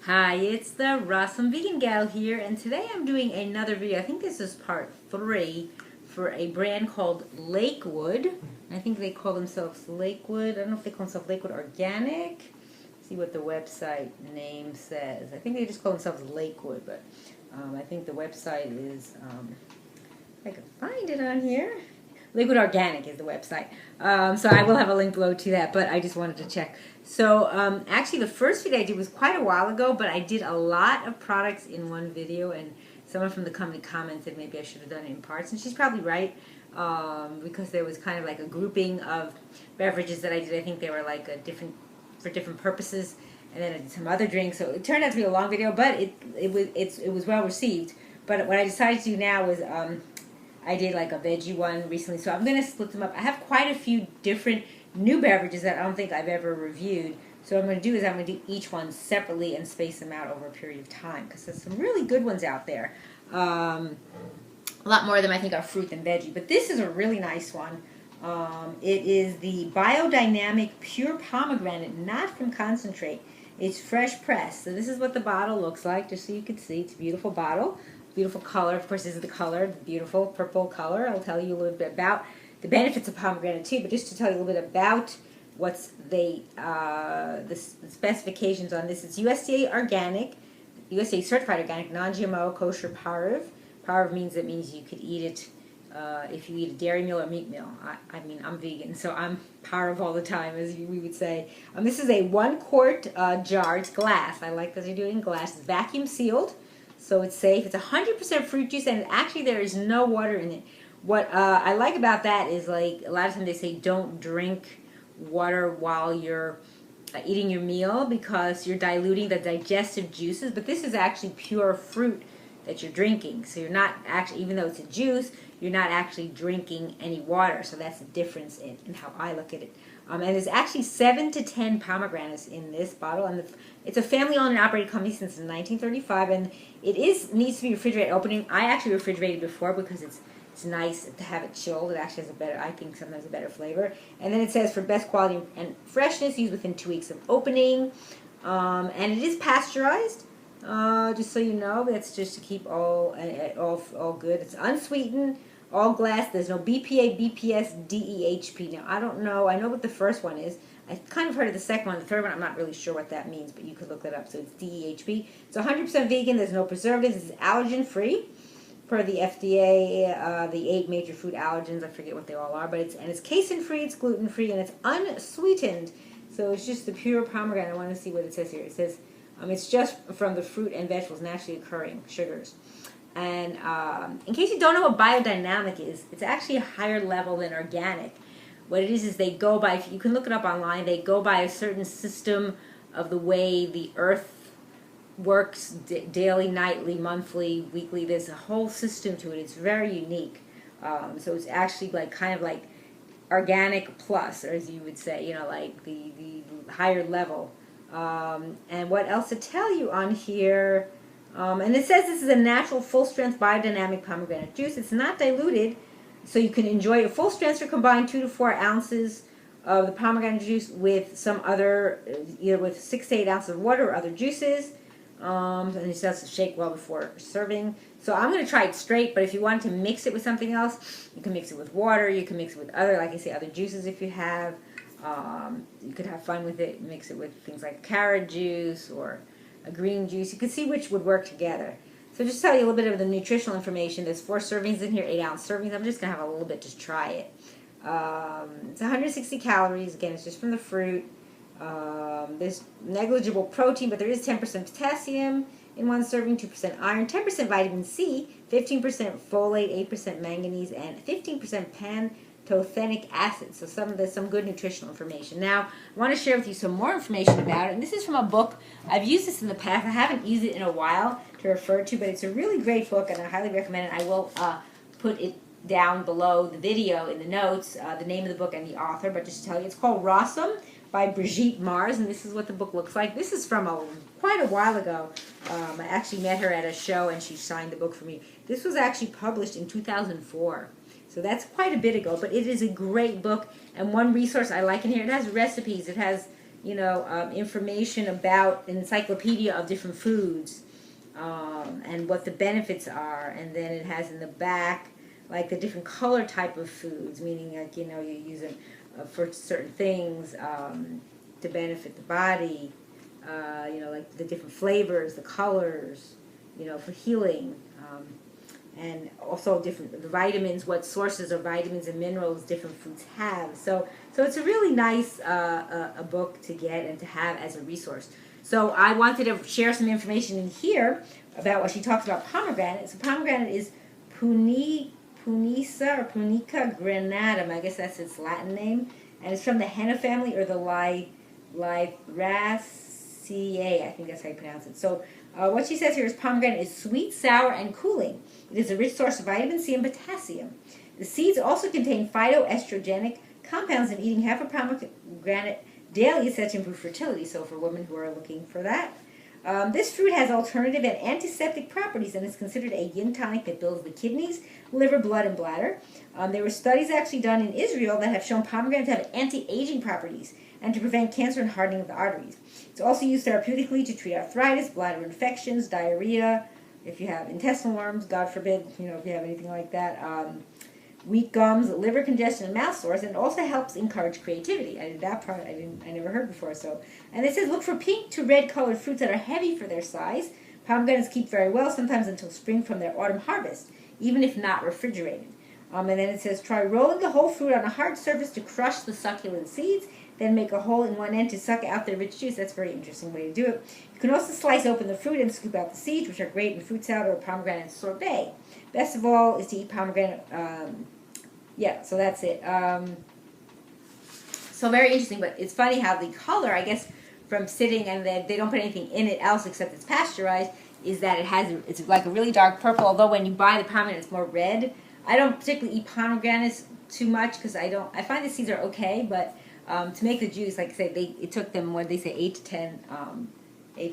Hi, it's the Rawsome Vegan Gal here, and today I'm doing another video. I think this is part 3 for a brand called Lakewood. I think they call themselves Lakewood. I don't know if they call themselves Lakewood Organic. See what the website name says. I think they just call themselves Lakewood, but I think the website is, I can find it on here. Lakewood Organic is the website. So I will have a link below to that, but I just wanted to check. So actually the first video I did was quite a while ago, but I did a lot of products in one video, and someone from the company commented maybe I should have done it in parts, and she's probably right, because there was kind of like a grouping of beverages that I did. I think they were like for different purposes, and then I did some other drinks, so it turned out to be a long video, but it was well received. But what I decided to do now was I did like a veggie one recently, so I'm going to split them up. I have quite a few different new beverages that I don't think I've ever reviewed. So what I'm going to do is I'm going to do each one separately and space them out over a period of time, because there's some really good ones out there. A lot more of them I think are fruit than veggie, but this is a really nice one. It is the Biodynamic Pure Pomegranate, not from concentrate. It's fresh pressed. So this is what the bottle looks like, just so you can see. It's a beautiful bottle. Beautiful color. Of course, this is the color, the beautiful purple color. I'll tell you a little bit about the benefits of pomegranate too, but just to tell you a little bit about what's the specifications on this. It's USDA organic, USDA certified organic, non-GMO, kosher, parve. Parve means you could eat it if you eat a dairy meal or meat meal. I mean, I'm vegan, so I'm parve all the time, as we would say. This is a 1 quart jar. It's glass. I like that they do it in glass. It's vacuum sealed, so it's safe. It's 100% fruit juice, and actually there is no water in it. What I like about that is, like, a lot of times they say don't drink water while you're eating your meal because you're diluting the digestive juices, but this is actually pure fruit that you're drinking. So you're not actually, even though it's a juice, you're not actually drinking any water. So that's the difference in how I look at it. And there's actually 7 to 10 pomegranates in this bottle, and it's a family-owned and operated company since 1935, and it needs to be refrigerated opening. I actually refrigerated before because it's nice to have it chilled. It actually has a better, I think, sometimes a better flavor. And then it says for best quality and freshness, used within 2 weeks of opening. And it is pasteurized, just so you know. That's just to keep all good. It's unsweetened, all glass. There's no BPA, BPS, DEHP. Now, I don't know. I know what the first one is. I kind of heard of the second one. The third one, I'm not really sure what that means, but you could look that up. So it's DEHP. It's 100% vegan. There's no preservatives. It's allergen-free. Per the FDA, the 8 major food allergens, I forget what they all are, but it's casein-free, it's gluten-free, and it's unsweetened. So it's just the pure pomegranate. I want to see what it says here. It says it's just from the fruit and vegetables naturally occurring sugars. And in case you don't know what biodynamic is, it's actually a higher level than organic. What it is they go by, you can look it up online, they go by a certain system of the way the earth works daily, nightly, monthly, weekly. There's a whole system to it. It's very unique. So it's actually like kind of like organic plus, or as you would say, like the higher level. And what else to tell you on here? And it says this is a natural, full-strength, biodynamic pomegranate juice. It's not diluted, so you can enjoy a full strength or combine 2 to 4 ounces of the pomegranate juice with some other, either with 6 to 8 ounces of water or other juices. And it says to shake well before serving. So I'm going to try it straight, but if you want to mix it with something else, you can mix it with water, you can mix it with other, like I say, other juices if you have. You could have fun with it, mix it with things like carrot juice or a green juice. You can see which would work together. So just to tell you a little bit of the nutritional information, there's 4 servings in here, 8-ounce servings. I'm just going to have a little bit, just try it. It's 160 calories. Again, it's just from the fruit. There's negligible protein, but there is 10% potassium in 1 serving, 2% iron, 10% vitamin C, 15% folate, 8% manganese, and 15% pantothenic acid. So there's some good nutritional information. Now, I want to share with you some more information about it. And this is from a book. I've used this in the past. I haven't used it in a while to refer to, but it's a really great book, and I highly recommend it. I will put it down below the video in the notes, the name of the book and the author, but just to tell you, it's called Rawsome by Brigitte Mars, and this is what the book looks like. This is from quite a while ago. I actually met her at a show, and she signed the book for me. This was actually published in 2004, so that's quite a bit ago, but it is a great book, and one resource I like in here, it has recipes, it has information about an encyclopedia of different foods, and what the benefits are. And then it has in the back like the different color type of foods, meaning like, you use them for certain things, to benefit the body, like the different flavors, the colors, for healing, and also the vitamins, what sources of vitamins and minerals different foods have. So it's a really nice a book to get and to have as a resource. So I wanted to share some information in here about what she talks about pomegranate. So pomegranate is Punica or Punica granatum. I guess that's its Latin name. And it's from the henna family, or the Lyraceae. I think that's how you pronounce it. So what she says here is pomegranate is sweet, sour, and cooling. It is a rich source of vitamin C and potassium. The seeds also contain phytoestrogenic compounds, and eating half a pomegranate daily is said to improve fertility. So for women who are looking for that. This fruit has alternative and antiseptic properties, and is considered a yin tonic that builds the kidneys, liver, blood, and bladder. There were studies actually done in Israel that have shown pomegranate to have anti-aging properties and to prevent cancer and hardening of the arteries. It's also used therapeutically to treat arthritis, bladder infections, diarrhea, if you have intestinal worms, God forbid, if you have anything like that, weak gums, liver congestion, and mouth sores, and it also helps encourage creativity. That part I never heard before. So, and it says look for pink to red colored fruits that are heavy for their size. Pomegranates keep very well, sometimes until spring from their autumn harvest, even if not refrigerated. And then it says try rolling the whole fruit on a hard surface to crush the succulent seeds. Then make a hole in one end to suck out the rich juice. That's a very interesting way to do it. You can also slice open the fruit and scoop out the seeds, which are great in fruit salad or pomegranate sorbet. Best of all is to eat pomegranate. So that's it. So very interesting, but it's funny how the color, I guess, from sitting, and they don't put anything in it else except it's pasteurized, is that it's like a really dark purple, although when you buy the pomegranate it's more red. I don't particularly eat pomegranates too much because I find the seeds are okay, but to make the juice, like I say, it took them, what they say, 8 to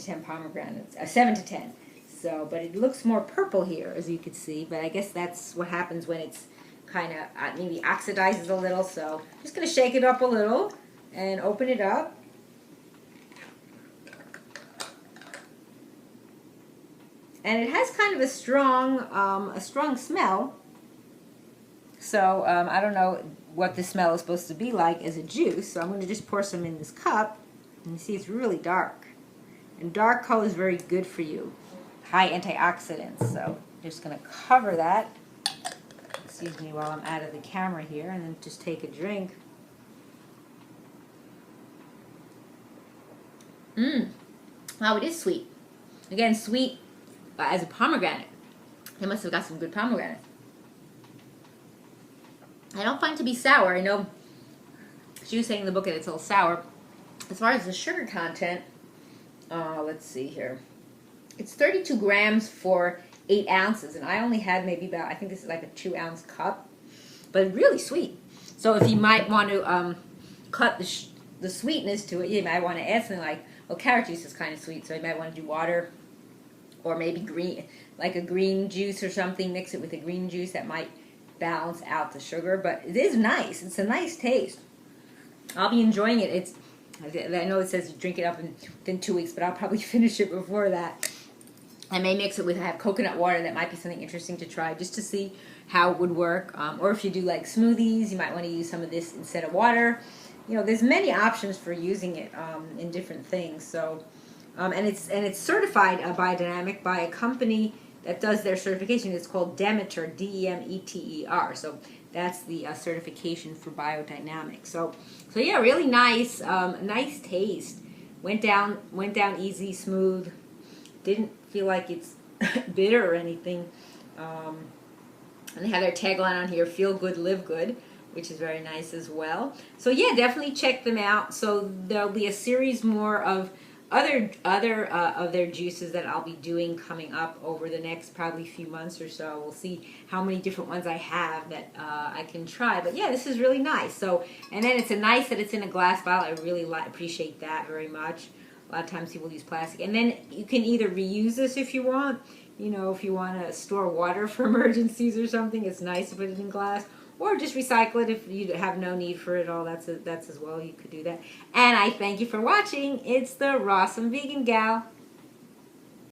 10 pomegranates, 7 to 10. So, but it looks more purple here, as you can see. But I guess that's what happens when it's kind of maybe oxidizes a little. So, just going to shake it up a little and open it up. And it has kind of a strong smell. So, I don't know what the smell is supposed to be like as a juice. So I'm going to just pour some in this cup. And you see it's really dark. And dark color is very good for you. High antioxidants. So I'm just going to cover that. Excuse me while I'm out of the camera here. And then just take a drink. Wow, it is sweet. Again, sweet as a pomegranate. They must have got some good pomegranate. I don't find it to be sour. I know she was saying in the book that it's a little sour. As far as the sugar content, let's see here. It's 32 grams for 8 ounces, and I only had maybe about, I think this is like a 2-ounce cup, but really sweet. So if you might want to cut the sweetness to it, you might want to add something like, well, carrot juice is kind of sweet, so you might want to do water, or maybe green, like a green juice or something, mix it with a green juice that might balance out the sugar, but it is nice. It's a nice taste. I'll be enjoying it. I know it says you drink it up within 2 weeks, but I'll probably finish it before that. I may mix it with, I have coconut water. That might be something interesting to try just to see how it would work. Or if you do like smoothies, you might want to use some of this instead of water. There's many options for using it in different things. So, and it's certified Biodynamic by a company that does their certification. It's called Demeter, Demeter. So that's the certification for Biodynamic. So yeah, really nice, nice taste. Went down easy, smooth. Didn't feel like it's bitter or anything. And they have their tagline on here: "Feel good, live good," which is very nice as well. So yeah, definitely check them out. So there'll be a series more of other of their juices that I'll be doing coming up over the next probably few months or so. We'll see how many different ones I have that I can try. But yeah, this is really nice. So, and then it's nice that it's in a glass bottle. I really appreciate that very much. A lot of times people use plastic. And then you can either reuse this if you want. If you want to store water for emergencies or something, it's nice to put it in glass. or just recycle it if you have no need for it all. That's as well. You could do that. And I thank you for watching. It's the Rawsome Vegan Gal.